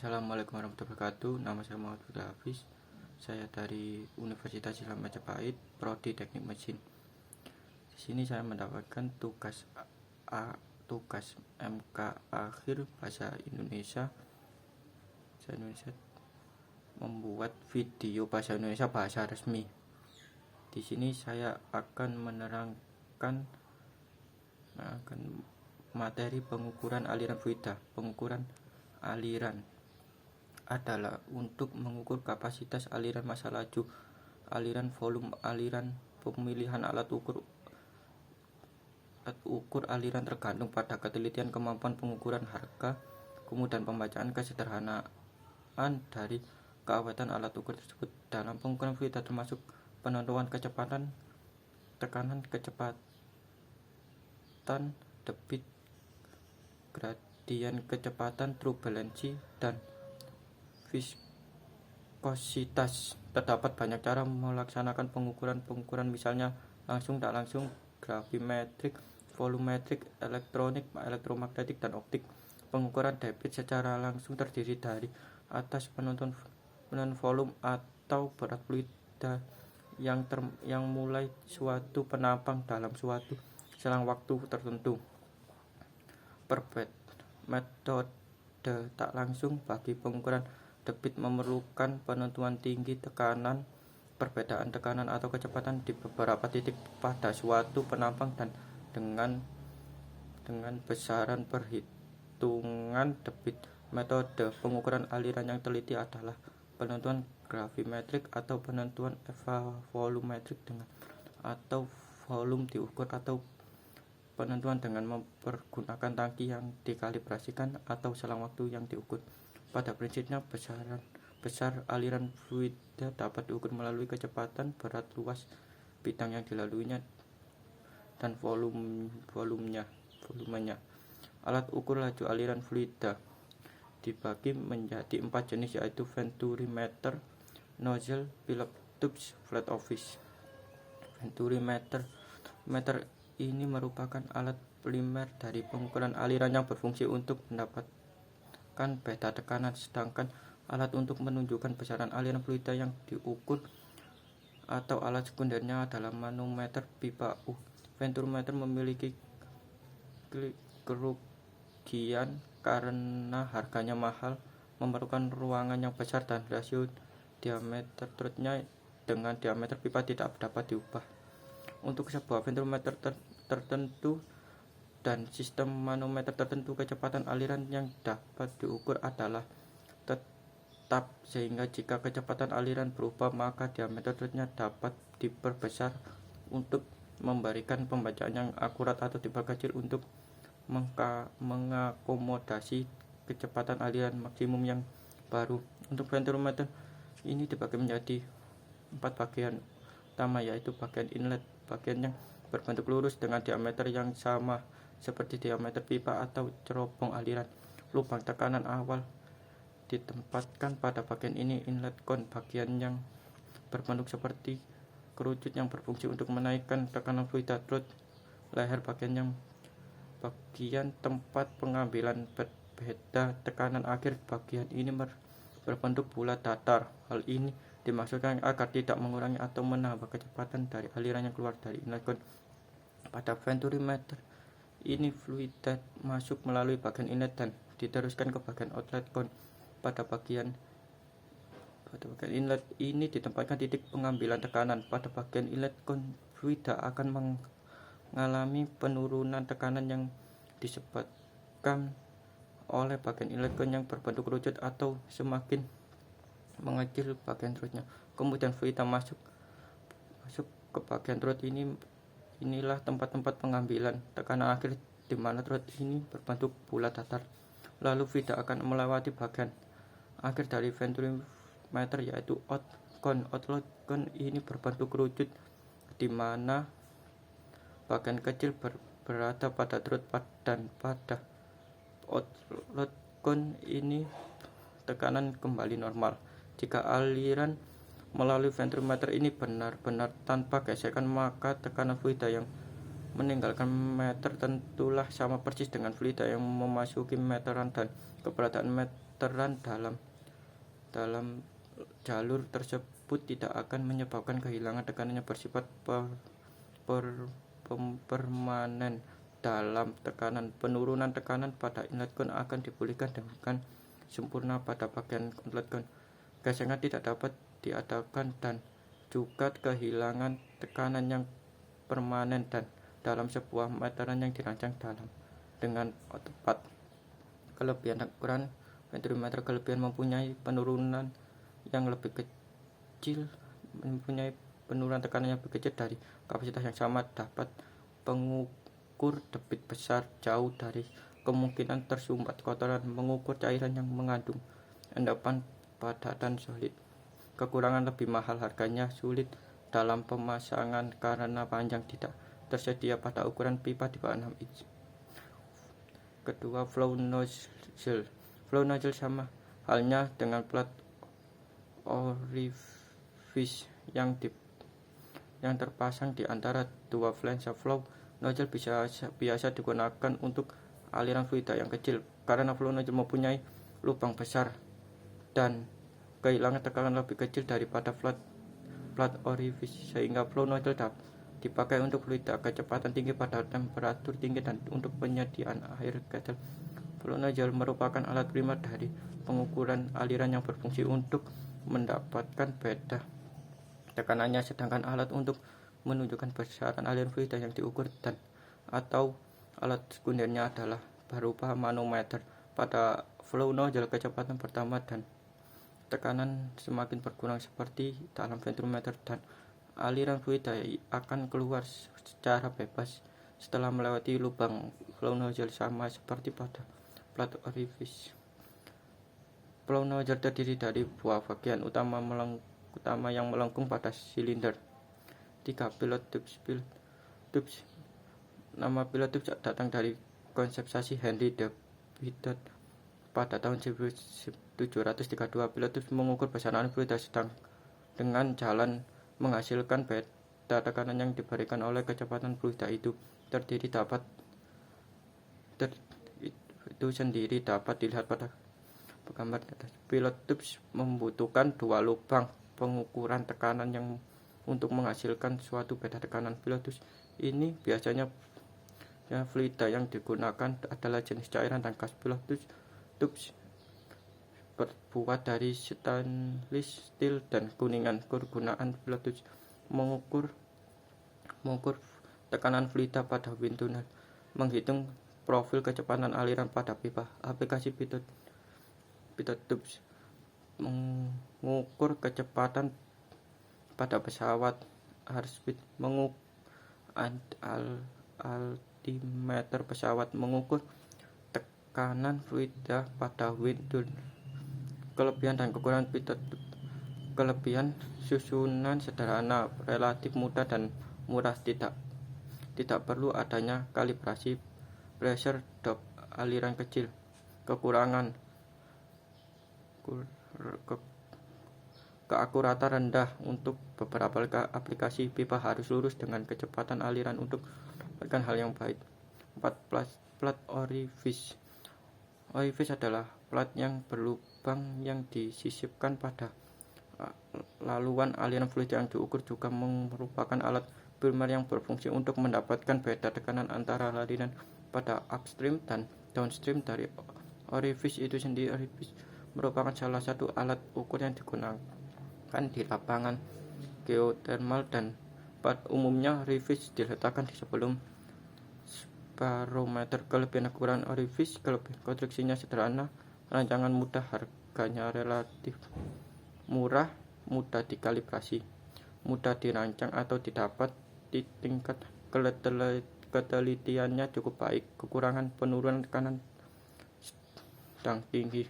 Assalamualaikum warahmatullahi wabarakatuh. Nama saya Muhammad Budi Hafiz. Saya dari Universitas Islam Majapahit, Prodi Teknik Mesin. Di sini saya mendapatkan tugas MK akhir bahasa Indonesia. Membuat video bahasa Indonesia bahasa resmi. Di sini saya akan menerangkan materi pengukuran aliran fluida. Pengukuran aliran adalah untuk mengukur kapasitas aliran, massa laju aliran, volume aliran. Pemilihan alat ukur aliran tergantung pada ketelitian, kemampuan pengukuran, harga, kemudian pembacaan, kesederhanaan dari keawetan alat ukur tersebut. Dalam pengukuran fluida termasuk penentuan kecepatan, tekanan, kecepatan, debit, gradien kecepatan, turbulensi, dan viskositas. Terdapat banyak cara melaksanakan pengukuran, misalnya langsung, tak langsung, gravimetrik, volumetrik, elektronik, elektromagnetik, dan optik. Pengukuran debit secara langsung terdiri dari atas penentuan volume atau berat fluida yang mulai suatu penampang dalam suatu selang waktu tertentu. Metode tak langsung bagi pengukuran debit memerlukan penentuan tinggi tekanan, perbedaan tekanan atau kecepatan di beberapa titik pada suatu penampang, dan dengan besaran perhitungan debit. Metode pengukuran aliran yang teliti adalah penentuan gravimetrik atau penentuan volumetrik atau volume diukur, atau penentuan dengan mempergunakan tangki yang dikalibrasikan atau selang waktu yang diukur. Pada prinsipnya, besar aliran fluida dapat diukur melalui kecepatan, berat, luas bidang yang dilaluinya, dan volumenya. Alat ukur laju aliran fluida dibagi menjadi 4 jenis, yaitu venturimeter, nozzle, Phillips tubes, flat office. Venturimeter ini merupakan alat primer dari pengukuran aliran yang berfungsi untuk mendapatkan beta tekanan, sedangkan alat untuk menunjukkan besaran aliran fluida yang diukur atau alat sekundernya adalah manometer pipa U. Venturimeter memiliki kerugian karena harganya mahal, memerlukan ruangan yang besar, dan rasio diameter trutnya dengan diameter pipa tidak dapat diubah. Untuk sebuah venturimeter tertentu dan sistem manometer tertentu, kecepatan aliran yang dapat diukur adalah tetap, sehingga jika kecepatan aliran berubah, maka diameter trutnya dapat diperbesar untuk memberikan pembacaan yang akurat atau diperkecil untuk mengakomodasi kecepatan aliran maksimum yang baru. Untuk venturimeter ini dibagi menjadi 4 bagian utama, yaitu bagian inlet, bagian yang berbentuk lurus dengan diameter yang sama seperti diameter pipa atau cerobong aliran. Lubang tekanan awal ditempatkan pada bagian ini. Inlet cone, bagian yang berbentuk seperti kerucut yang berfungsi untuk menaikkan tekanan fluida. Trut, leher, bagian tempat pengambilan beda tekanan akhir. Bagian ini berbentuk bulat datar. Hal ini dimaksudkan agar tidak mengurangi atau menambah kecepatan dari aliran yang keluar dari inlet cone. Pada venturimeter ini, fluida masuk melalui bagian inlet dan diteruskan ke bagian outlet cone. Pada bagian inlet ini ditempatkan titik pengambilan tekanan. Pada bagian inlet cone, fluida akan mengalami penurunan tekanan yang disebabkan oleh bagian inlet cone yang berbentuk kerucut atau semakin mengecil bagian trutnya. Kemudian fluida masuk ke bagian trut. Inilah tempat-tempat pengambilan tekanan akhir, di mana trut ini berbentuk bulat datar. Lalu fluida akan melewati bagian akhir dari venturimeter, yaitu outlet cone. Outlet cone ini berbentuk kerucut, di mana bagian kecil berada pada trut, dan pada outlet cone ini tekanan kembali normal. Jika aliran melalui venturimeter ini benar-benar tanpa gesekan, maka tekanan fluida yang meninggalkan meter tentulah sama persis dengan fluida yang memasuki meteran, dan keberadaan meter meteran dalam jalur tersebut tidak akan menyebabkan kehilangan tekanan yang bersifat permanen dalam tekanan. Penurunan tekanan pada inlet gun akan dipulihkan dengan sempurna pada bagian inlet gun. Gesekan tidak dapat diadakan dan juga kehilangan tekanan yang permanen dan dalam sebuah meteran yang dirancang dengan tepat. Kelebihan ukuran venturimeter: kelebihan mempunyai penurunan tekanan yang lebih kecil dari kapasitas yang sama, dapat mengukur debit besar jauh dari kemungkinan tersumbat kotoran, mengukur cairan yang mengandung endapan padat dan solid. Kekurangan lebih mahal, harganya sulit dalam pemasangan karena panjang tidak tersedia pada ukuran pipa di bawah 6 inch. Kedua, flow nozzle. Flow nozzle sama halnya dengan plat orifice yang terpasang di antara dua flange. Flow nozzle biasa digunakan untuk aliran fluida yang kecil karena flow nozzle mempunyai lubang besar dan kehilangan tekanan lebih kecil daripada plat orifice, sehingga flow nozzle dipakai untuk fluida kecepatan tinggi pada temperatur tinggi dan untuk penyediaan air ketel. Flow nozzle merupakan alat primer dari pengukuran aliran yang berfungsi untuk mendapatkan beda tekanannya, sedangkan alat untuk menunjukkan besaran aliran fluida yang diukur atau alat sekundernya adalah berupa manometer. Pada flow nozzle, kecepatan pertama dan tekanan semakin berkurang seperti dalam venturimeter, dan aliran fluida akan keluar secara bebas setelah melewati lubang flow nozzle, sama seperti pada plat orifice. Flow nozzle terdiri dari dua bagian utama yang melengkung pada silinder. 3. Pilot tubes. Nama pilot tubes datang dari konsepsi Henry David pada tahun 1732. Pilot tubes mengukur besaran fluida sedang dengan jalan menghasilkan beda tekanan yang diberikan oleh kecepatan fluida itu sendiri dapat dilihat pada gambar atas. Pilot tubes membutuhkan dua lubang pengukuran tekanan yang untuk menghasilkan suatu beda tekanan. Pilot tubes ini biasanya fluida yang digunakan adalah jenis cairan dan gas. Pilot tubes terbuat dari stainless steel dan kuningan. Kegunaan pilot tubes mengukur tekanan fluida pada wind tunnel, menghitung profil kecepatan aliran pada pipa. Aplikasi pilot tubes mengukur kecepatan pada pesawat, airspeed, altimeter pesawat, mengukur tekanan fluida pada wind tunnel. Kelebihan dan kekurangan pilot tubes. Kelebihan: susunan sederhana, relatif mudah dan murah, tidak perlu adanya kalibrasi pressure drop, aliran kecil. Kekurangan: keakuratan rendah. Untuk beberapa aplikasi, pipa harus lurus dengan kecepatan aliran untuk mendapatkan hal yang baik. 4. Plat orifice. Orifice adalah plat yang berlubang yang disisipkan pada laluan aliran fluida yang diukur, juga merupakan alat primer yang berfungsi untuk mendapatkan beda tekanan antara aliran pada upstream dan downstream dari orifice itu sendiri. Orifice merupakan salah satu alat ukur yang digunakan di lapangan geothermal, dan pada umumnya orifice diletakkan di sebelum barometer. Kelebihan kekurangan orifice. Kelebihan: konstruksinya sederhana, rancangan mudah, harganya relatif murah, mudah dikalibrasi, mudah dirancang atau didapat di tingkat ketelitiannya cukup baik. Kekurangan: penurunan tekanan sedang tinggi.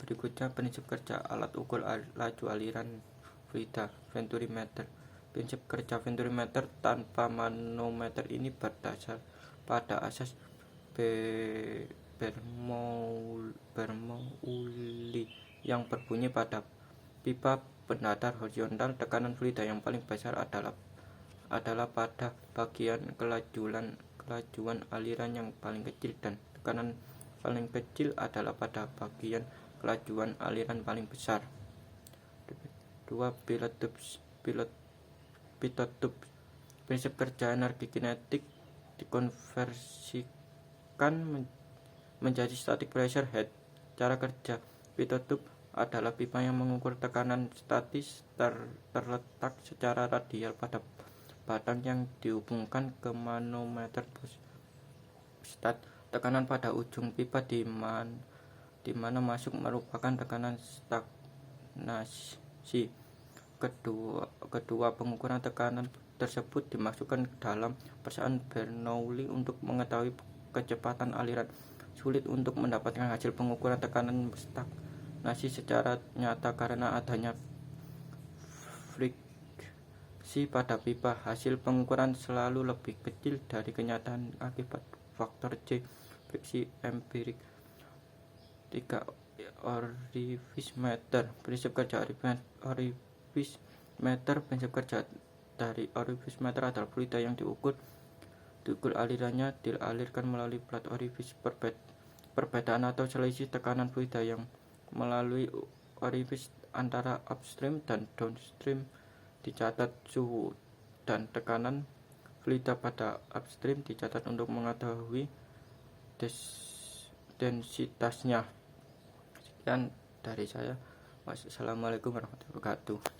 Berikutnya prinsip kerja alat ukur laju aliran fluida, venturimeter. Prinsip kerja venturimeter tanpa manometer ini berdasar pada asas Bernoulli yang berbunyi pada pipa berdadar horizontal, tekanan fluida yang paling besar adalah pada bagian kelajuan aliran yang paling kecil, dan tekanan paling kecil adalah pada bagian kelajuan aliran paling besar. 2. Pitot tube. Prinsip kerja energi kinetik dikonversikan menjadi static pressure head. Cara kerja pitot tube adalah pipa yang mengukur tekanan statis terletak secara radial pada batang yang dihubungkan ke manometer stat. Tekanan pada ujung pipa di mana masuk merupakan tekanan stagnasi. Kedua pengukuran tekanan tersebut dimasukkan dalam persamaan Bernoulli untuk mengetahui kecepatan aliran. Sulit untuk mendapatkan hasil pengukuran tekanan stagnasi secara nyata karena adanya friksi pada pipa. Hasil pengukuran selalu lebih kecil dari kenyataan akibat faktor C, friksi empirik. 3. Orifice meter. Prinsip kerja orifice meter. Prinsip kerja dari orifice meter adalah fluida yang diukur alirannya dialirkan melalui plat orifice. Perbedaan atau selisih tekanan fluida yang melalui orifice antara upstream dan downstream dicatat. Suhu dan tekanan fluida pada upstream dicatat untuk mengetahui densitasnya. Sekian dari saya. Wassalamualaikum warahmatullahi wabarakatuh.